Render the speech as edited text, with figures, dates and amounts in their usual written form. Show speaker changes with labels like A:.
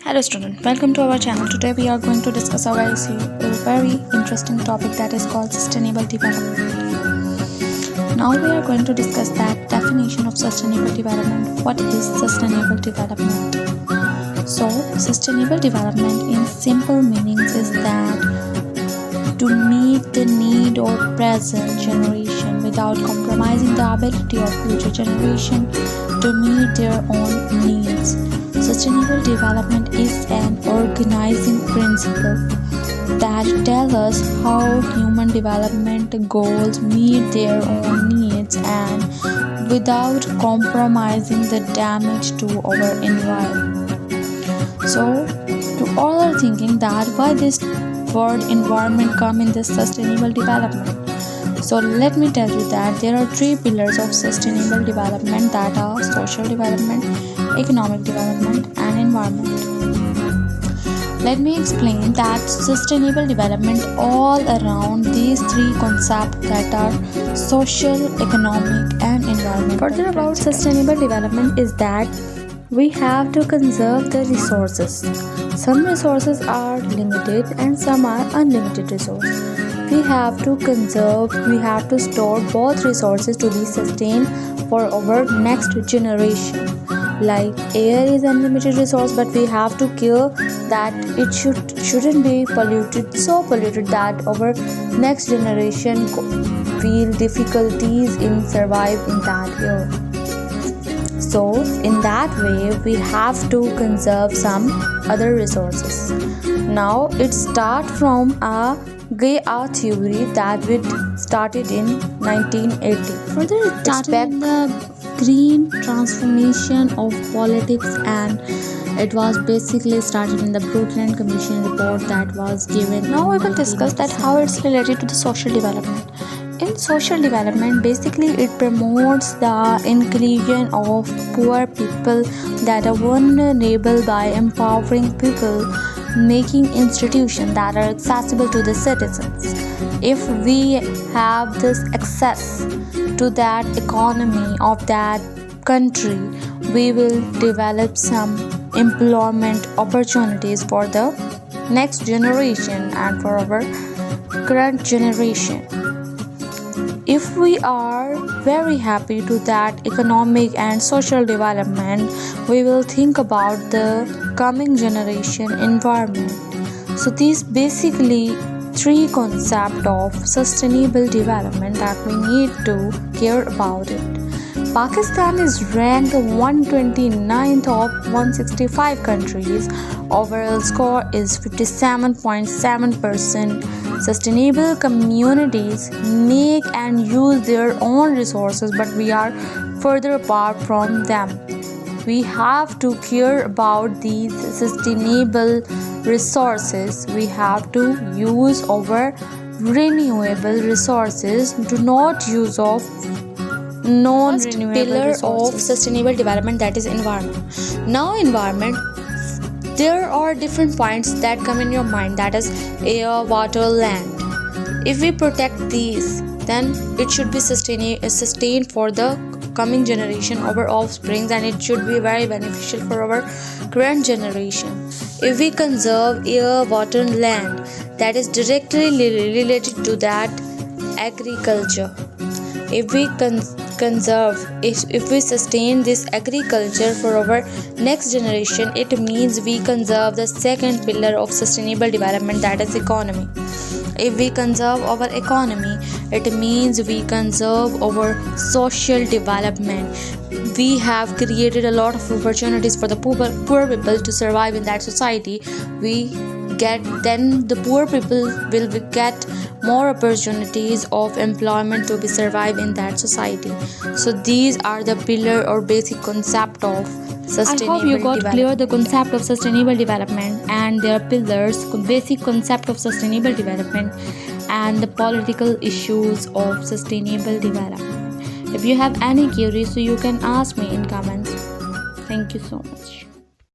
A: Hello student, welcome to our channel. Today we are going to discuss a very interesting topic that is called sustainable development. Now we are going to discuss that definition of sustainable development. What is sustainable development? So sustainable development in simple meanings is that to meet the need of present generation without compromising the ability of future generation to meet their own needs. Sustainable development is an organizing principle that tells us how human development goals meet their own needs and without compromising the damage to our environment. So, to all are thinking that why this word environment come in this sustainable development. So let me tell you that there are three pillars of sustainable development, that are social development, economic development and environment. Let me explain that sustainable development all around these three concepts, that are social, economic and environmental. Further about sustainable development is that we have to conserve the resources. Some resources are limited and some are unlimited resources. We have to conserve, we have to store both resources to be sustained for our next generation. Like air is unlimited resource, but we have to care that it shouldn't be polluted, so polluted that our next generation feel difficulties in survive in that air. So in that way we have to conserve some other resources. Now it starts from a Gaia theory that started in 1980. Further, it started in the green transformation of politics, and it was basically started in the Brundtland Commission report that was given. Now we will discuss that how it's related to the social development. In social development, basically it promotes the inclusion of poor people that are vulnerable by empowering people, making institutions that are accessible to the citizens. If we have this access to that economy of that country, we will develop some employment opportunities for the next generation and for our current generation. If we are very happy to that economic and social development, we will think about the coming generation environment. So these basically three concepts of sustainable development that we need to care about it. Pakistan is ranked 129th of 165 countries. Overall score is 57.7%. Sustainable communities make and use their own resources, but we are further apart from them. We have to care about these sustainable resources. We have to use our renewable resources. Do not use of non-renewable pillar resources. Of sustainable development, that is environment. Now environment, there are different points that come in your mind, that is air, water, land. If we protect these, then it should be sustained for the coming generation, our offspring, and it should be very beneficial for our current generation. If we conserve air, water and land, that is directly related to that agriculture. If we if we sustain this agriculture for our next generation, it means we conserve the second pillar of sustainable development, that is economy. If we conserve our economy, it means we conserve our social development. We have created a lot of opportunities for the poor people to survive in that society. Then the poor people will get more opportunities of employment to be survive in that society. So these are the pillar or basic concept of sustainable. I hope you got clear the concept of sustainable development and their pillars, basic concept of sustainable development and the political issues of sustainable development. If you have any queries, so you can ask me in comments. Thank you so much.